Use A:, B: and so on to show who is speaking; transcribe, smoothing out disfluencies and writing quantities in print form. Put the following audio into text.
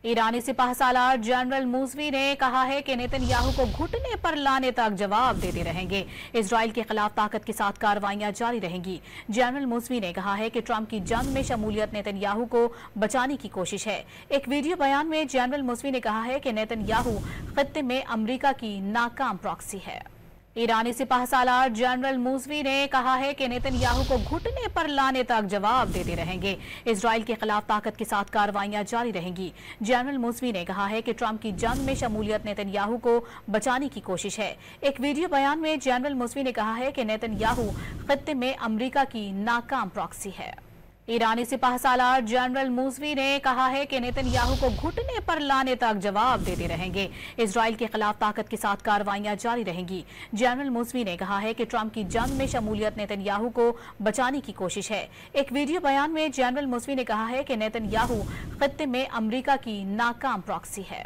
A: ईरानी सिपाह सालार general Moosvi ने कहा है कि नेतन्याहू को घुटने पर लाने तक जवाब देते रहेंगे। इजराइल के खिलाफ ताकत के साथ कार्रवाइयां जारी रहेंगी। जनरल मूसवी ने कहा है कि ट्रंप की जंग में शमूलियत नेतन्याहू को बचाने की कोशिश है। एक वीडियो बयान में जनरल मूसवी ने कहा है कि नेतन्याहू खित्ते में अमेरिका की नाकाम प्रॉक्सी है। ईरानी सिपाह सालार जनरल मूसवी ने कहा है कि नेतन्याहू को घुटने पर लाने तक जवाब देते रहेंगे। इजराइल के खिलाफ ताकत के साथ कार्रवाइयां जारी रहेंगी। जनरल मूसवी ने कहा है कि ट्रंप की जंग में शमूलियत नेतन्याहू को बचाने की कोशिश है। एक वीडियो बयान में जनरल मूसवी ने कहा है कि नेतन्याहू खित्ते में अमेरिका की नाकाम प्रॉक्सी है। ईरानी सिपाह सालार जनरल मूसवी ने कहा है कि नेतन्याहू को घुटने पर लाने तक जवाब देते रहेंगे। इजराइल के खिलाफ ताकत के साथ कार्रवाइयां जारी रहेंगी। जनरल मूसवी ने कहा है कि ट्रंप की जंग में शमूलियत नेतन्याहू को बचाने की कोशिश है। एक वीडियो बयान में जनरल मूसवी ने कहा है कि नेतन्याहू खित्ते में अमेरिका की नाकाम प्रॉक्सी है।